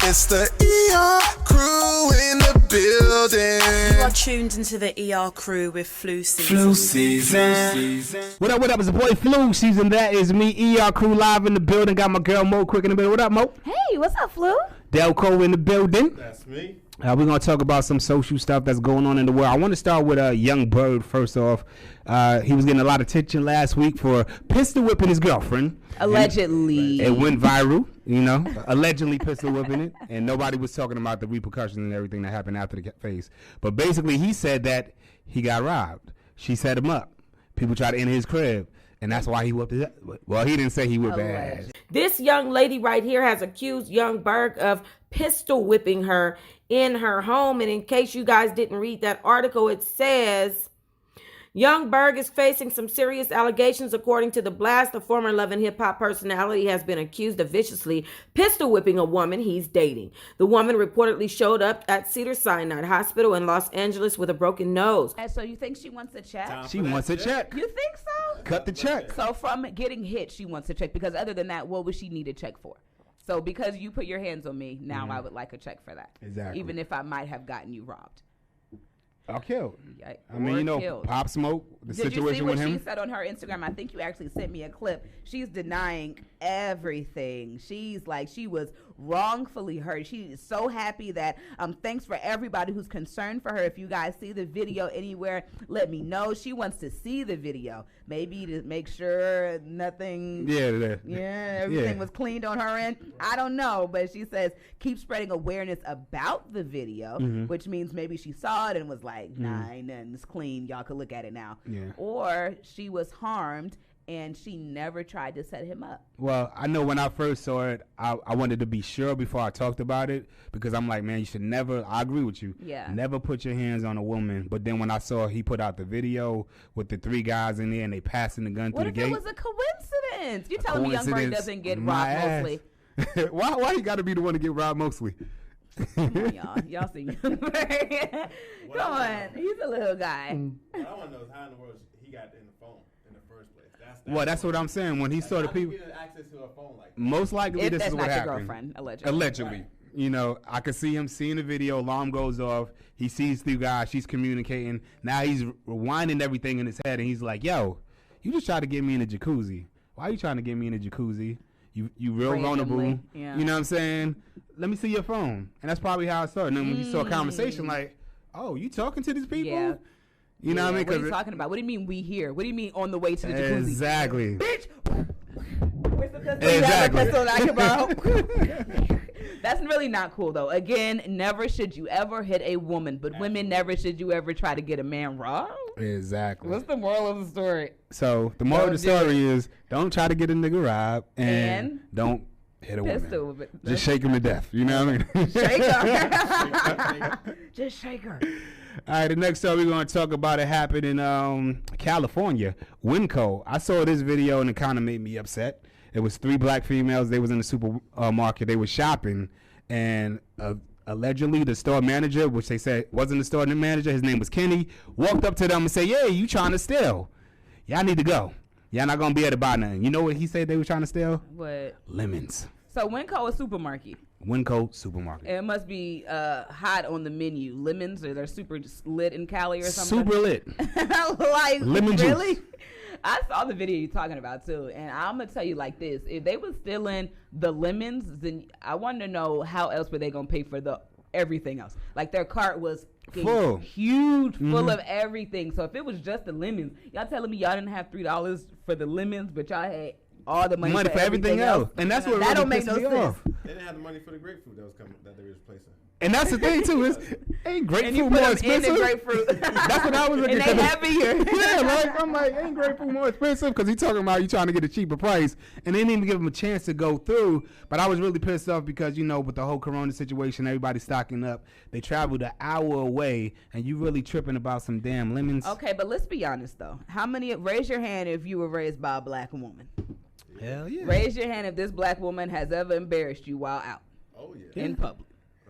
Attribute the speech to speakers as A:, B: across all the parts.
A: It's the ER crew in the building.
B: You are tuned into the ER crew with Flu Season.
C: What up? It's the boy Flu Season. That is me, ER crew live in the building. Got my girl Mo Quick in the building. What up, Mo?
D: Hey, what's up, Flu?
C: Delco in the building.
E: That's me.
C: We're going to talk about some social stuff that's going on in the world. I want to start with Yung Berg first off. He was getting a lot of attention last week for pistol whipping his girlfriend.
D: Allegedly.
C: It went viral, allegedly pistol whipping it. And nobody was talking about the repercussions and everything that happened after the case. But basically, he said that he got robbed. She set him up. People tried to enter his crib. And that's why he whipped his ass. Well, he didn't say he whipped her ass.
F: This young lady right here has accused Yung Berg of pistol whipping her in her home. And in case you guys didn't read that article, it says Yung Berg is facing some serious allegations. According to The Blast, the former Love and Hip Hop personality has been accused of viciously pistol whipping a woman he's dating. The woman reportedly showed up at Cedars-Sinai Hospital in Los Angeles with a broken nose.
D: And so you think she wants a check?
C: She wants a check.
D: You think so?
C: Cut the check.
D: So from getting hit, she wants a check. Because other than that, what would she need a check for? So because you put your hands on me, now I would like a check for that.
C: Exactly.
D: Even if I might have gotten you robbed.
C: Or killed.
D: Yeah,
C: I mean,
D: killed.
C: Pop Smoke, the
D: Did
C: situation
D: you see what
C: with him.
D: she said on her Instagram? I think you actually sent me a clip. She's denying everything. She's like, she was wrongfully hurt. She is so happy that, thanks for everybody who's concerned for her. If you guys see the video anywhere, let me know. She wants to see the video. Maybe to make sure nothing, everything was cleaned on her end. I don't know, but she says keep spreading awareness about the video, which means maybe she saw it and was like, nah, ain't nothing, it's clean. Y'all could look at it now.
C: Yeah.
D: Or she was harmed and she never tried to set him up.
C: Well, I know when I first saw it, I wanted to be sure before I talked about it because I'm like, man, you should never, I agree with you, never put your hands on a woman. But then when I saw he put out the video with the 3 guys in there and they passing the gun through the gate.
D: What if it was a coincidence? You're telling me Yung Berg doesn't get robbed mostly?
C: Why you got to be the one to get robbed mostly?
D: Come on, y'all. Y'all see Yung Berg. Come on. He's a little guy.
E: What I want to know is how in the world he got in the phone in the first place.
C: That's what I'm saying. When he saw the people,
E: access to a phone like that?
C: Most likely this is what happened.
D: That's not your girlfriend, allegedly.
C: Allegedly. Right. I could see him seeing the video. Alarm goes off. He sees 3 guys. She's communicating. Now he's rewinding everything in his head, and he's like, "Yo, you just tried to get me in a jacuzzi. Why are you trying to get me in a jacuzzi? You real vulnerable.
D: Yeah.
C: You know what I'm saying? Let me see your phone." And that's probably how it started. And then when he saw a conversation, like, "Oh, you talking to these people?"
D: Yeah.
C: You know what I mean?
D: What are you talking about? What do you mean we here? What do you mean on the way to the jacuzzi?
C: Exactly.
D: Bitch! Where's the pistol?
C: Exactly.
D: You have a pistol that I can borrow? That's really not cool, though. Again, never should you ever hit a woman, but women, never should you ever try to get a man robbed.
C: Exactly.
D: What's the moral of the story?
C: So the moral of the story is don't try to get a nigga robbed and don't hit a
D: pistol
C: woman.
D: with it.
C: Just shake him to death. You know what I mean?
D: Shake her. Just shake her.
C: All right, the next story we're going to talk about, it happened in California, WINCO. I saw this video and it kind of made me upset. It was 3 black females. They was in the supermarket. They were shopping, and allegedly the store manager, which they said wasn't the store manager, his name was Kenny, walked up to them and said, "Yeah, you trying to steal? Y'all need to go. Y'all not going to be able to buy nothing." You know what he said they were trying to steal?
D: What?
C: Lemons.
D: So WINCO is supermarket.
C: WINCO supermarket.
D: It must be hot on the menu. Lemons, or they're super lit in Cali or something.
C: Super lit.
D: Like,
C: lemon
D: really?
C: juice.
D: I saw the video you're talking about too, and I'm gonna tell you like this: if they was stealing the lemons, then I want to know how else were they gonna pay for the everything else? Like their cart was
C: full,
D: huge, full of everything. So if it was just the lemons, y'all telling me y'all didn't have $3 for the lemons, but y'all had all the money for everything else.
C: And that's what
D: that
C: really
D: don't make no sense.
C: Off.
E: They didn't have the money for the grapefruit that was coming that they were replacing.
C: And that's the thing too, is ain't grapefruit
D: And you put
C: more
D: them
C: expensive?
D: in the grapefruit.
C: That's what I was looking
D: and
C: at.
D: they heavier.
C: Yeah, like I'm like, ain't grapefruit more expensive? Because he talking about you trying to get a cheaper price, and they didn't even give him a chance to go through. But I was really pissed off because with the whole Corona situation, everybody stocking up. They traveled an hour away, and you really tripping about some damn lemons.
D: Okay, but let's be honest though. Raise your hand if you were raised by a black woman.
C: Hell yeah.
D: Raise your hand if this black woman has ever embarrassed you while out.
E: Oh yeah.
D: In public.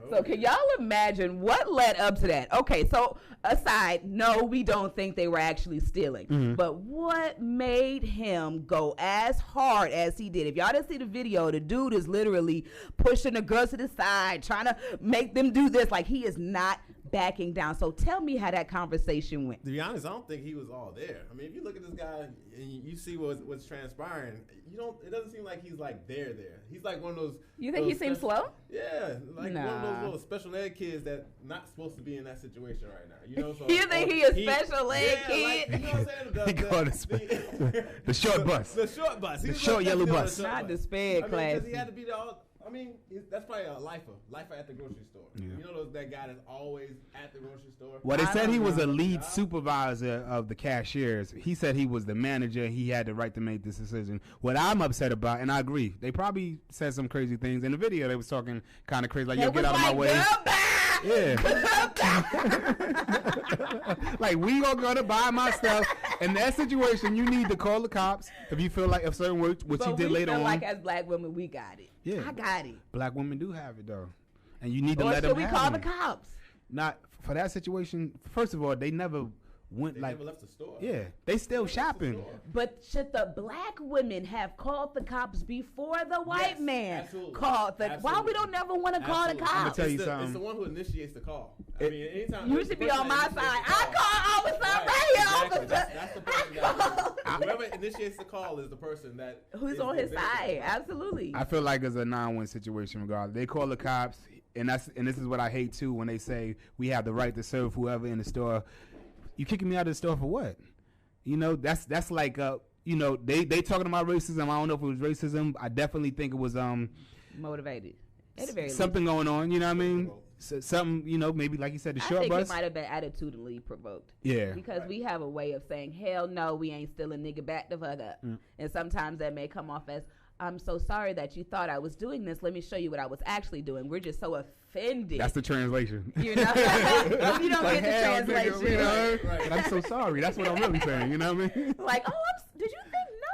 D: So can y'all imagine what led up to that? Okay, so aside, no, we don't think they were actually stealing. But what made him go as hard as he did? If y'all didn't see the video, the dude is literally pushing the girls to the side, trying to make them do this. Like, he is not backing down. So tell me how that conversation went.
E: To be honest, I don't think he was all there. I mean, if you look at this guy and you see what's transpiring, it doesn't seem like he's like there. He's like one of those.
D: You think he seems slow?
E: Yeah, like one of those little special ed kids that not supposed to be in that situation right now. You know, so
D: you think he a special ed kid?
E: Like, you know what I'm saying?
C: The short bus.
E: The short bus.
C: The short yellow bus.
D: Not the sped class.
E: Because he had to be that's probably a lifer at the grocery store.
C: Yeah.
E: You know that guy that's always at the grocery store.
C: Well, they said he was a lead supervisor of the cashiers. He said he was the manager. He had the right to make this decision. What I'm upset about, and I agree, they probably said some crazy things in the video. They was talking kind of crazy, like, yo, get out of my way. Yeah. Like, we are going to buy my stuff. In that situation, you need to call the cops if you feel like if certain work, which you did later on.
D: Like, as black women, we got it.
C: Yeah.
D: I got it.
C: Black women do have it, though. And you need to
D: or
C: let them have it.
D: Or should we call the cops?
C: Not for that situation. First of all, they never went
E: they never left the store.
C: Yeah, they still shopping.
D: But should the black women have called the cops before the white man called the?
E: Absolutely.
D: Why we don't never want to call the cops?
C: I'm gonna tell you something.
E: It's the one who initiates the call. I mean, anytime
D: you should be on my side. I call officer right here, officer.
E: That's the person whoever initiates the call is the person that
D: who's on his side. Absolutely.
C: I feel like it's a 9-1 situation regardless. They call the cops, and this is what I hate too when they say we have the right to serve whoever in the store. You kicking me out of the store for what? You know, that's like you know, they talking about racism. I don't know if it was racism. I definitely think it was
D: motivated.
C: Something going on, you know what I mean? So, something, you know, maybe like you said, the short bus.
D: I think it might have been attitudinally provoked.
C: Yeah.
D: Because we have a way of saying, hell no, we ain't stealing, nigga, back the fuck up. And sometimes that may come off as, I'm so sorry that you thought I was doing this. Let me show you what I was actually doing. We're just so offended.
C: That's the translation.
D: You know? You don't
C: like,
D: get the translation.
C: Nigga, you know? Right. I'm so sorry. That's what I'm really saying. You know what I mean?
D: Like, did you think? No,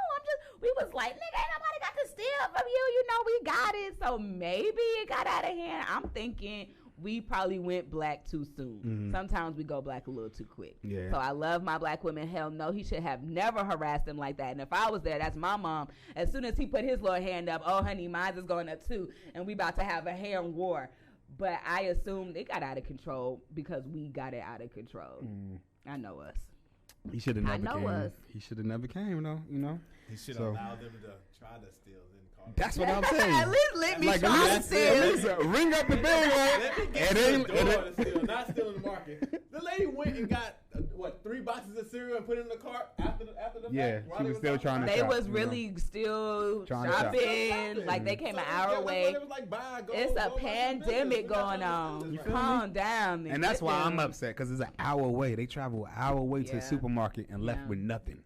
D: we was like, nigga, ain't nobody got to steal from you. You know, we got it. So maybe it got out of hand. I'm thinking we probably went black too soon. Sometimes we go black a little too quick.
C: Yeah.
D: So I love my black women. Hell no, he should have never harassed them like that. And if I was there, that's my mom. As soon as he put his little hand up, oh, honey, mine is going up too. And we about to have a hand war. But I assumed it got out of control because we got it out of control. I know us.
C: He should have never came.
D: Us.
C: He should have never came, though, you know?
E: He should have allowed them to try to steal.
C: That's what I'm saying.
D: At least let me try to steal.
C: Ring up the bell.
E: Let me get the door to steal, not stealing the market. The lady went and got, 3 boxes of cereal and put it in the cart after the
C: Yeah,
E: fact?
C: she was still trying to
D: They
C: shop,
D: was really still shopping. Like, they came an hour away. It's a pandemic going on. Calm down.
C: And that's why I'm upset, because it's an hour away. They travel an hour away to the supermarket and left with nothing.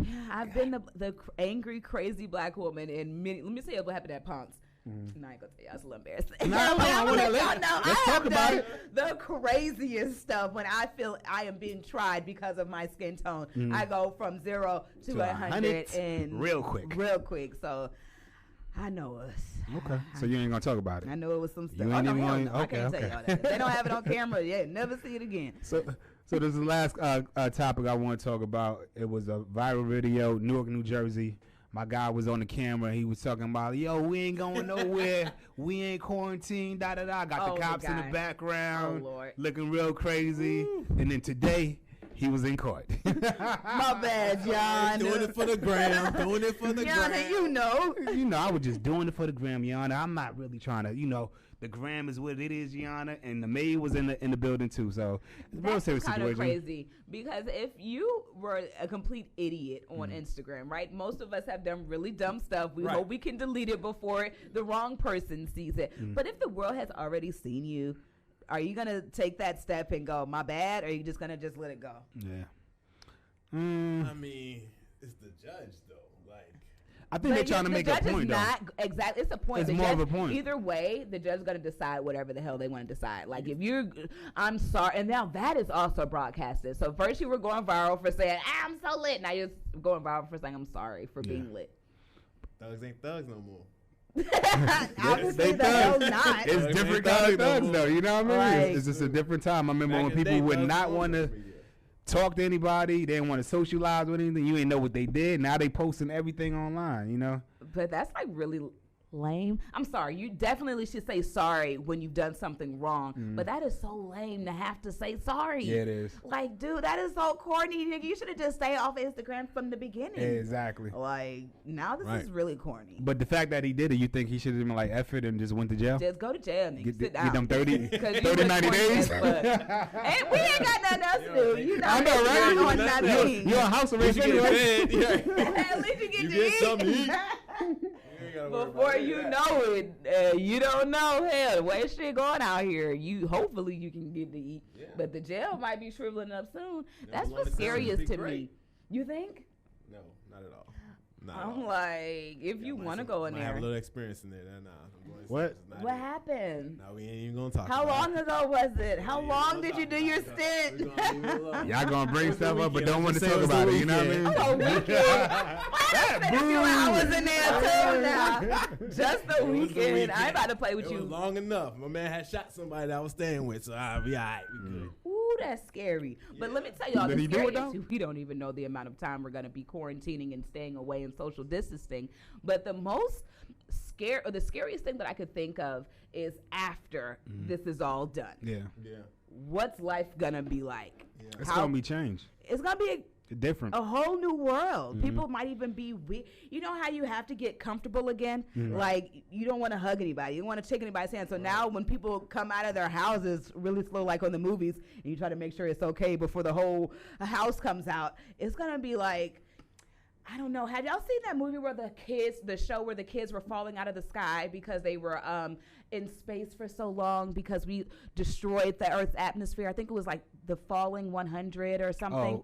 D: Yeah, I've been the angry, crazy black woman in many. Let me tell you what happened at Ponce. No, I ain't gonna tell you. It's a little embarrassing.
C: Let's talk about it.
D: The craziest stuff when I feel I am being tried because of my skin tone. I go from 0 to 100 in
C: real quick.
D: So I know us.
C: Okay, so you ain't gonna talk about it.
D: I know it was some stuff.
C: You ain't even going.
D: I can't tell y'all that. They don't have it on camera yet. Never see it again.
C: So this is the last topic I want to talk about. It was a viral video, Newark, New Jersey. My guy was on the camera. He was talking about, yo, we ain't going nowhere. We ain't quarantined, da-da-da. Got the cops in the background looking real crazy. And then today, he was in court.
D: My bad, John.
E: Doing it for the gram.
D: You know.
C: You know, I was just doing it for the gram, Yana. I'm not really trying to, you know. The gram is what it is, Yana, and the maid was in the building too. So it's a real serious situation.
D: That's kind of crazy because if you were a complete idiot on Instagram, right? Most of us have done really dumb stuff. We hope we can delete it before the wrong person sees it. But if the world has already seen you, are you gonna take that step and go, my bad, or are you just gonna let it go?
C: Yeah.
E: I mean, it's the judge though.
C: I think they're trying to make a point, though.
D: Exactly. It's a point.
C: It's more of a point.
D: Either way, the judge is going to decide whatever the hell they want to decide. Like, if I'm sorry. And now that is also broadcasted. So first you were going viral for saying, I'm so lit. Now you're going viral for saying, I'm sorry for being lit.
E: Thugs ain't thugs no more.
D: Obviously, the hell no. not.
C: It's
E: Like,
C: different
E: man,
C: kind of
E: thug
C: thugs,
E: no
C: though.
E: more.
C: You know what I mean?
D: Like-
C: It's just a different time. I remember
E: Back
C: when
E: in the
C: people
E: day,
C: would
E: thugs
C: not
E: was
C: want to
E: social media.
C: talk to anybody. They didn't want to socialize with anything. You didn't know what they did. Now they posting everything online, you know?
D: But that's like really lame. I'm sorry. You definitely should say sorry when you've done something wrong. But that is so lame to have to say sorry.
C: Yeah, it is.
D: Like, dude, that is so corny. Nigga. You should have just stayed off Instagram from the beginning.
C: Exactly.
D: Like, now this
E: Right.
D: is really corny.
C: But the fact that he did it, you think he should have been like, F it and just went to jail?
D: Just go to jail, nigga.
C: Get,
D: Sit
C: get
D: down.
C: them 30,
D: 'Cause you
C: 30
D: look
C: 90
D: corny
C: days?
D: as fuck. And we ain't got nothing else to do. You know,
C: I know, right?
D: You're on
E: That's
D: nothing.
C: You're on house
E: You
C: arrest
E: get
C: anyway.
E: fed. Yeah.
D: At least you get
E: You
D: to
E: get
D: eat.
E: something to eat. You ain't gotta worry about
D: Before
E: any of
D: you
E: that.
D: know it, you don't know. Hell, the way shit going out here, hopefully you can get to eat.
E: Yeah.
D: But the jail might be shriveling up soon.
E: Yeah,
D: That's
E: the
D: what's
E: long term
D: scariest
E: would be
D: to me.
E: great.
D: You think?
E: No, not at all. Not at
D: I'm
E: all.
D: like, if you want to go in
E: I have a
D: there.
E: little experience in there. Nah, I'm going to
C: What?
E: say it's not
D: What
E: it.
D: happened?
E: No, we ain't even gonna talk.
D: How
E: about
D: long
E: it.
D: ago was it? How
E: Yeah,
D: long
E: we'll
D: did you
E: talk
D: do
E: about
D: your
E: it, though.
D: stint?
E: We're gonna leave it alone.
C: Y'all gonna bring
E: It was the
C: stuff up, but
E: weekend.
C: don't want to
E: Just say
C: talk
E: was the
C: about it. You know what I
E: weekend.
C: mean?
D: Oh, weekend. I spent a few hours in there too now. Just the
E: It was the
D: weekend. I ain't about to play with
E: It was
D: you.
E: long enough. My man had shot somebody that I was staying with, so I'll be all right. We good.
D: Ooh, that's scary. But let me tell y'all,
C: Did
D: the
C: he do it,
D: scariest,
C: though?
D: we don't even know the amount of time we're going to be quarantining and staying away and social distancing. But the most the scariest thing that I could think of is after this is all done.
C: Yeah.
E: Yeah.
D: What's life going to be like?
C: It's
D: How-
C: gonna be changed.
D: It's going to be
C: Different.
D: a whole new world. People might even be you know how you have to get comfortable again? Like, you don't want to hug anybody. You don't want to shake anybody's hand. So now when people come out of their houses really slow, like on the movies, and you try to make sure it's okay before the whole house comes out, it's going to be like, I don't know. Have y'all seen that movie where the show where the kids were falling out of the sky because they were in space for so long because we destroyed the Earth's atmosphere? I think it was like the Falling 100 or something.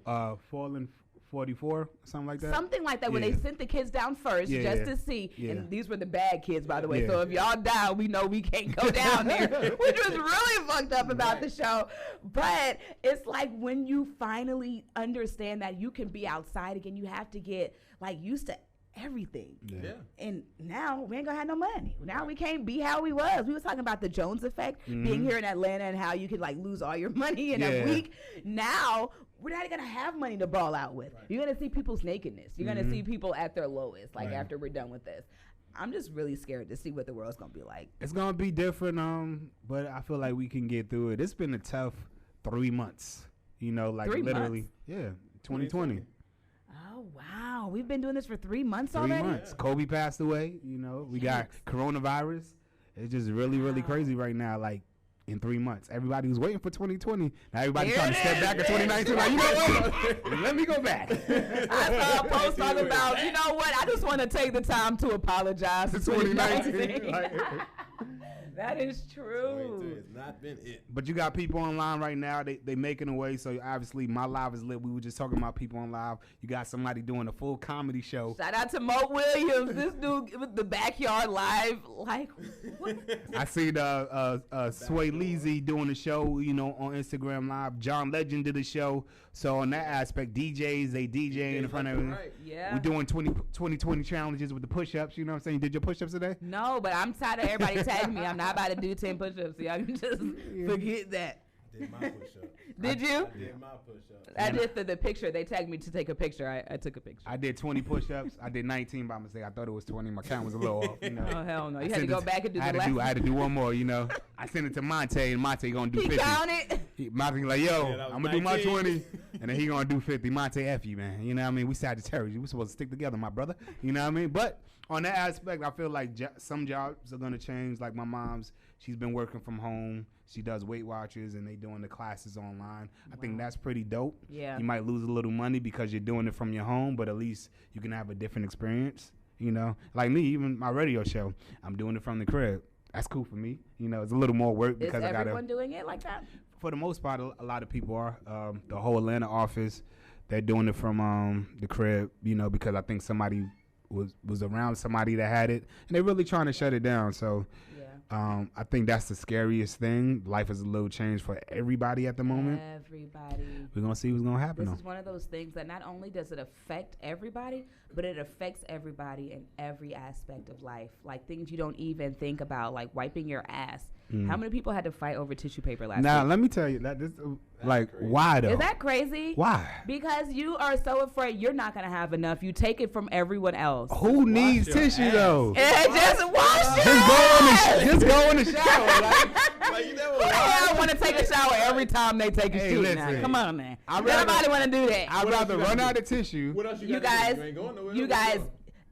C: Fallen 44, something like that.
D: Something like that, when they
C: Yeah.
D: sent the kids down first
C: Yeah,
D: just
C: yeah.
D: to see.
C: Yeah.
D: And these were the bad kids, by the way.
C: Yeah.
D: So if y'all die, we know we can't go down there, which was really fucked up about the show. But it's like when you finally understand that you can be outside again, you have to get like used to everything.
E: Yeah.
D: And now we ain't gonna have no money. Now we can't be how we was. We was talking about the Jones effect, being here in Atlanta and how you could like lose all your money in a
C: Yeah.
D: week. Now we're not gonna have money to ball out with. You're gonna see people's nakedness. You're gonna see people at their lowest, like after we're done with this. I'm just really scared to see what the world's gonna be like.
C: It's gonna be different, but I feel like we can get through it. It's been a tough 3 months. You know, like
D: 3
C: literally,
D: months?
C: yeah, 2020.
D: Oh wow, we've been doing this for 3 months
C: 3
D: already.
C: months. Kobe passed away. You know, we got coronavirus. It's just really, really crazy right now. Like in 3 months, everybody was waiting for 2020. Now everybody's
D: There
C: trying to
D: it
C: step
D: is.
C: back in 2019. Like, you know what? Let me go back.
D: I saw a post talking about, you know what? I just want to take the time to apologize to 2019. That is
E: 2022
D: true.
E: has not been it.
C: But you got people online right now. They making a way. So obviously, my live is lit. We were just talking about people on live. You got somebody doing a full comedy show.
D: Shout out to Mo Williams. This dude with the backyard live. Like, what?
C: I see the Sway Leezy doing the show, you know, on Instagram Live. John Legend did the show. So on that aspect, DJs, they DJing in front of everything.
E: Right.
D: Yeah.
C: We're doing 2020 challenges with the push-ups. You know what I'm saying? You did your push-ups today?
D: No, but I'm tired of everybody tagging me. I'm not about to do 10 push-ups. So y'all can just forget that.
E: Did my push-up.
D: Did you?
E: I did my push-up.
D: I did the picture. They tagged me to take a picture. I took a picture.
C: I did 20 push-ups. I did 19 by mistake. I thought it was 20. My count was a little off. You know?
D: Oh, hell no. You
C: I
D: had to
C: sent
D: go
C: it
D: back and do
C: I
D: the
C: had to do. I
D: last.
C: had to do one more. You know, I sent it to Monte, and Monte gonna do
D: He
C: 50.
D: counted.
C: Monte like, yo,
E: Yeah, that was
C: I'm gonna do my
E: 19.
C: 20, and then he gonna do 50. Monte, F you, man. You know what I mean? We Sagittarius. We supposed to stick together, my brother. You know what I mean? But on that aspect, I feel like some jobs are gonna change. Like my mom's, she's been working from home. She does Weight Watchers, and they doing the classes online. I think that's pretty dope.
D: Yeah.
C: You might lose a little money because you're doing it from your home, but at least you can have a different experience. You know, like me, even my radio show, I'm doing it from the crib. That's cool for me. You know, it's a little more work
D: Is
C: because I gotta.
D: everyone doing it like that?
C: For the most part, a lot of people are. The whole Atlanta office, they're doing it from the crib, you know, because I think somebody was around somebody that had it, and they're really trying to shut it down. So
D: Yeah.
C: I think that's the scariest thing. Life is a little changed for everybody at the moment.
D: Everybody.
C: We're going to see what's going to happen.
D: This is one of those things that not only does it affect everybody, but it affects everybody in every aspect of life. Like things you don't even think about, like wiping your ass. How many people had to fight over tissue paper last
C: Now,
D: week?
C: let me tell you, that this like, why though?
D: Is that crazy?
C: Why?
D: Because you are so afraid you're not going to have enough. You take it from everyone else.
C: Who needs
E: your
C: tissue
E: ass.
C: though?
D: Just wash your ass.
C: Just go in the shower.
E: Like, you never
D: I want to take a shower every time they take a
C: Hey,
D: shit.
C: listen.
D: Now. Come on, man.
C: I'd rather-
D: Everybody want to do that.
C: I'd
E: What else
C: rather
E: you gotta
C: run
E: do?
C: out of tissue.
E: What else you
D: You
E: gotta
D: guys,
E: do? You ain't going nowhere.
D: you guys,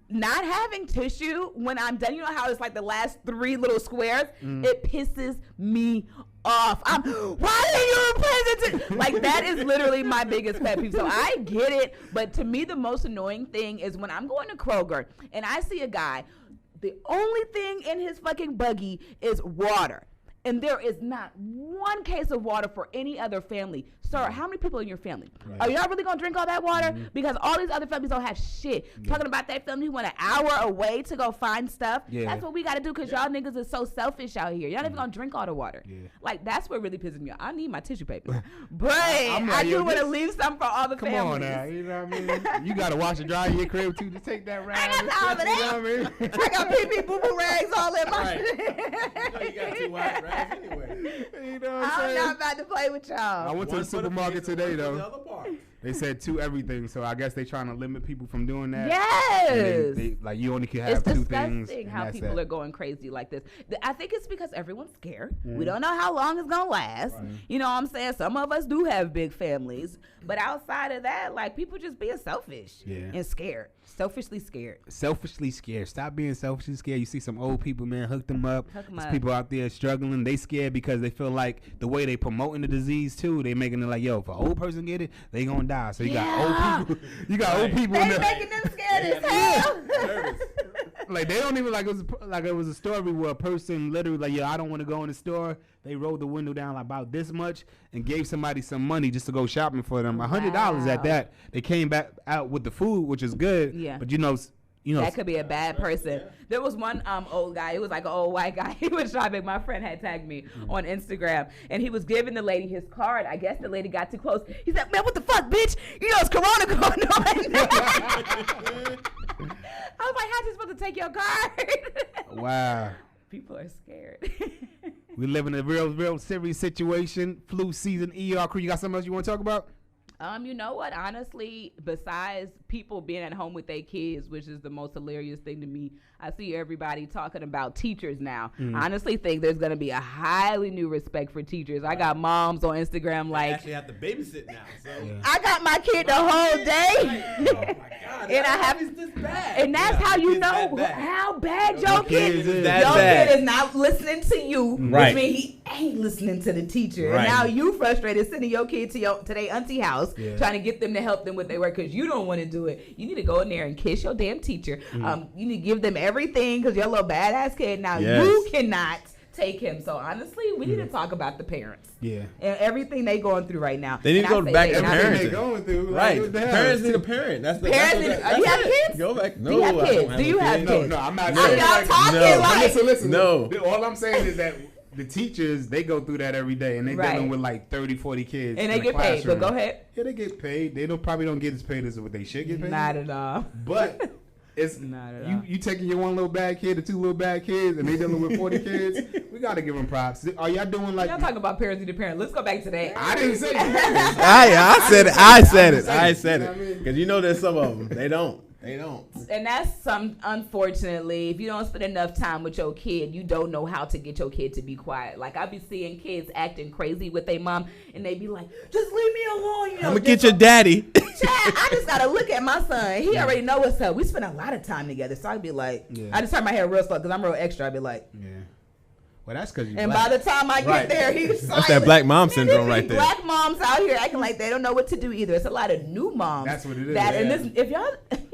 D: not having tissue when I'm done. You know how it's like the last 3 little squares? It pisses me off. Why are you replacing tissue? Like that is literally my biggest pet peeve. So I get it, but to me the most annoying thing is when I'm going to Kroger and I see a guy, the only thing in his fucking buggy is water. And there is not one case of water for any other family. Sir, how many people in your family?
C: Right.
D: Are y'all really going to drink all that water? Because all these other families don't have shit. Talking about that family who went an hour away to go find stuff.
C: Yeah.
D: That's what we got to do because y'all niggas is so selfish out here. Y'all not even going to drink all the water.
C: Yeah.
D: Like, that's what really pisses me off. I need my tissue paper. But
C: I'm like,
D: I do
C: yo,
D: want to
C: this-
D: leave some for all the
C: Come
D: families.
C: on now, you know what I mean? You got to wash and dry your crib too. Just take that rag.
D: I got time for
C: You know
D: that.
C: what I mean?
D: I got pee-pee boo-boo rags all in my
E: Right.
D: shit.
E: You know you got 2 white rags anyway.
C: You know what I'm
D: I'm
C: saying?
D: not about to play with
C: I
D: y'all.
C: went to the
E: One for the
C: supermarket
E: face and
C: today
E: one for
C: though.
E: the other part.
C: They said 2 everything, so I guess they trying to limit people from doing that.
D: Yes.
C: And they, like you only can have
D: It's
C: 2
D: disgusting
C: things.
D: how
C: and that's
D: people
C: that.
D: are going crazy like this. I think it's because everyone's scared. We don't know how long it's going to last. You know what I'm saying? Some of us do have big families. But outside of that, like, people just being selfish and scared. Selfishly scared.
C: Selfishly scared. Stop being selfishly scared. You see some old people, man, hook them up.
D: Hook 'em
C: There's
D: up.
C: people out there struggling. They scared because they feel like the way they promoting the disease too, they making it like, yo, if an old person get it, they gonna die. So you got old people. You got old people in
D: They
C: there.
D: making them scared as hell.
E: Nervous.
C: Like they don't even like it was a story where a person literally like, yo, I don't want to go in the store. They rolled the window down like about this much and gave somebody some money just to go shopping for them. $100
D: Wow.
C: at that. They came back out with the food, which is good.
D: Yeah.
C: But you know.
D: That could be a bad person. There was one old guy. It was like an old white guy. He was shopping. My friend had tagged me on Instagram, and he was giving the lady his card. I guess the lady got too close. He said, "Man, what the fuck, bitch? You know it's Corona going on." I was like, "How'd you supposed to take your card?"
C: Wow.
D: People are scared.
C: We live in a real serious situation. Flu season, ER crew. You got something else you want to talk about?
D: You know what? Honestly, besides people being at home with their kids, which is the most hilarious thing to me, I see everybody talking about teachers now. I honestly think there's going to be a highly new respect for teachers. I got moms on Instagram
E: I
D: like,
E: actually have to babysit now. So.
D: I got my kid the whole day.
E: Oh my God.
D: And I have-
E: is this bad?
D: And that's how you
E: It's
D: know
E: that bad.
D: how bad your kid
C: kid
D: is.
C: is
E: that
D: Your
E: bad.
D: kid is not listening to you,
E: Right.
D: which means he ain't listening to the teacher.
E: Right.
D: And now you frustrated sending your kid to their auntie house,
C: Yeah.
D: trying to get them to help them with their work because you don't want to do it. You need to go in there and kiss your damn teacher. You need to give them everything because you're a little badass kid. Now
E: Yes.
D: you cannot take him. So honestly, we need to talk about the parents
C: Yeah.
D: and everything they going through right now.
E: They need to
D: And
E: go
D: I say
E: back
D: they,
E: to
D: and I say
E: parenting.
C: They going through like,
E: Right.
C: what the hell?
E: Parents need a parent. That's the
D: Parents
E: that's
D: need-
E: that's
D: you have
E: it.
D: kids?
E: Go back. No,
D: Do you have
E: I
D: kids?
E: don't
D: Do you
E: a
D: have
E: kid.
D: kids?
C: No, I'm not
D: I'm
C: saying
D: not
C: like,
D: talking
E: No.
D: like.
C: Listen.
E: No.
C: All I'm saying is that the teachers, they go through that every day, and they
D: Right.
C: dealing with like 30, 40 kids.
D: And
C: in
D: they
C: the
D: get paid. But
C: classroom.
D: go ahead.
C: Yeah, they get paid. They probably don't get as paid as what they should get paid.
D: Not at all.
C: But it's
D: Not at all.
C: you taking your one little bad kid, the 2 little bad kids, and they dealing with 40 kids. We gotta give them props. Are y'all doing like?
D: Y'all talking about parents need a parent. Let's go back to that.
C: I didn't say.
E: I said it. I said it. I said
C: You know what I
E: it.
C: mean?
E: Because you know there's some of them. They don't. They don't.
D: And that's unfortunately, if you don't spend enough time with your kid, you don't know how to get your kid to be quiet. Like I be seeing kids acting crazy with their mom, and they be like, "Just leave me alone." You know,
E: I'm gonna get your daddy.
D: Chad, I just gotta look at my son. He already know what's up. We spend a lot of time together, so I'd be like,
C: Yeah.
D: I just turn my hair real slow because I'm real extra. I'd be like,
C: Yeah. Well, that's because you.
D: and
C: black.
D: by the time I get
E: Right.
D: there, he's silent.
E: That's that black mom syndrome right there.
D: Black moms out here acting like they don't know what to do either. It's a lot of new moms.
C: That's what it is,
D: That and
C: yeah.
D: this, if y'all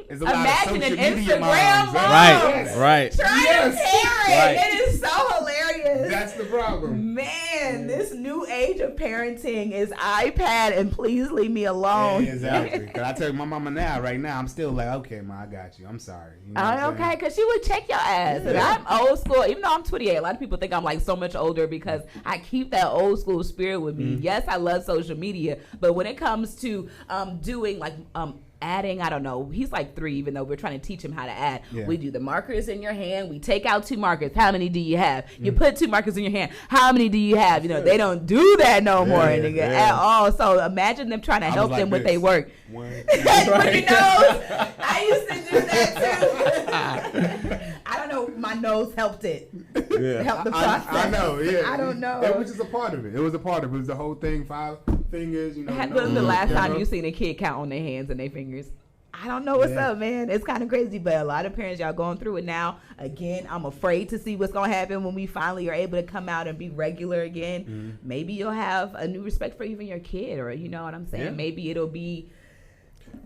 C: It's a lot of
D: imagine an
C: social media
D: Instagram
C: moms,
D: mom
E: Right. Right.
D: trying
C: Yes.
D: to parent,
E: Right.
D: it is so hilarious.
C: That's That's the problem.
D: Man, this new age of parenting is iPad and please leave me alone.
C: Yeah, exactly. Cause I tell you, my mama right now, I'm still like, okay, ma, I got you. I'm sorry. You know what I'm
D: Okay,
C: saying?
D: because she would check your ass. And I'm old school. Even though I'm 28, a lot of people think I'm like so much older because I keep that old school spirit with me. Yes, I love social media, but when it comes to doing like adding, I don't know, he's like 3, even though we're trying to teach him how to add.
C: Yeah.
D: We do the markers in your hand. We take out 2 markers. How many do you have? You put 2 markers in your hand. How many do you have? You know, they don't do that no more at all. So imagine them trying to help them with their work.
C: One,
D: Right. I used to do that too. I don't know. My nose helped it.
E: Yeah.
D: Helped the process.
C: I know, yeah.
D: I don't know.
C: It was just a part of it. It was a part of it. It was the whole thing, 5 fingers, you know.
D: When's the last time you seen a kid count on their hands and their fingers? I don't know what's up, man. It's kind of crazy, but a lot of parents, y'all going through it now. Again, I'm afraid to see what's going to happen when we finally are able to come out and be regular again. Maybe you'll have a new respect for even your kid, or you know what I'm saying?
E: Yeah.
D: Maybe it'll be...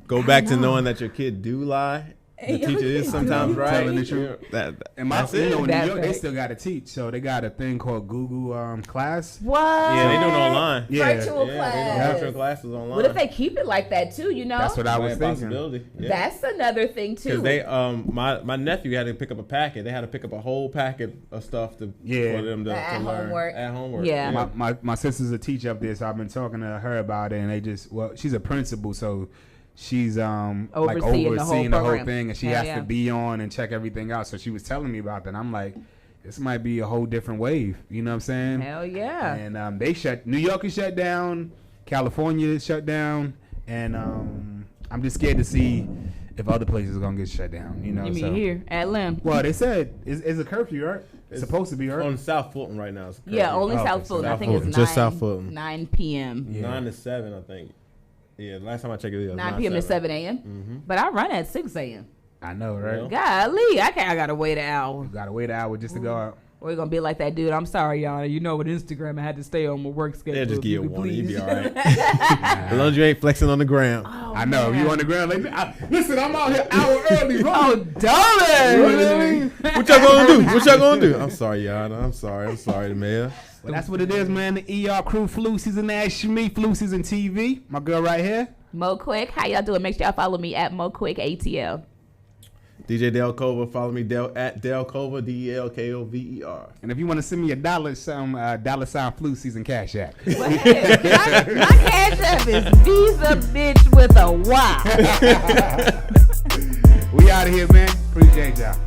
E: Go back to knowing that your kid do lie. The teacher is sometimes right.
C: Telling the truth. And
E: That's
C: you know,
E: it.
C: in
D: That's
C: New York, they
D: right.
C: still got to teach. So they got a thing called Google Class.
D: What?
E: Yeah, they doing it online.
C: Yeah.
D: Virtual
E: Yeah, they
D: class.
E: doing virtual classes online.
D: What if they keep it like that too, you know?
C: That's what I was
E: Might be a
C: thinking.
E: possibility. Yeah.
D: That's another thing too.
E: Because they, my nephew had to pick up a packet. They had to pick up a whole packet of stuff for them to
D: At
E: learn.
D: homework.
E: At homework.
D: Yeah.
C: My sister's a teacher up there, so I've been talking to her about it, and they just, well, she's a principal, so she's like overseeing the whole thing, and she has to be on and check everything out. So she was telling me about that. I'm like, this might be a whole different wave. You know what I'm saying?
D: Hell yeah.
C: And New York is shut down, California is shut down, and I'm just scared to see if other places are gonna get shut down. You know?
D: You mean here at Lim?
C: Well, they said it's a curfew, right? It's supposed to be, right?
E: On South Fulton right now. It's
D: Yeah, only
C: Okay,
D: South
C: so
D: Fulton. I
E: South
D: think
E: Fulton.
D: it's
E: Just South Fulton.
D: 9 p.m.
C: Yeah.
E: 9 to 7, I think. Yeah, last time I checked it was
D: 9 p.m. to 7 a.m. But I run at 6 a.m.
C: I know, right?
E: Yeah.
D: Golly, I gotta wait an hour.
C: You gotta wait an hour just to go out.
D: We're gonna be like that dude. I'm sorry, y'all. You know, with Instagram, I had to stay on my work schedule.
E: They'll just give you a warning. You'll be
D: Please.
E: all right. As long as you ain't flexing on the ground.
C: I know. If you on the ground, like, listen, I'm out here an hour early.
D: Oh, darling.
E: What y'all gonna do? What y'all gonna do? I'm sorry, y'all. I'm sorry, Mayor.
C: Well, that's what it is, man. The ER crew, flu season, Ash Me, flu season TV. My girl right here.
D: Mo Quick, how y'all doing? Make sure y'all follow me at Mo Quick ATL.
E: DJ Del Cova, follow me at Del Cova, DELKOVER.
C: And if you want to send me a dollar sign flu season cash app.
D: my cash app is Visa bitch with a Y.
C: We out of here, man. Appreciate y'all.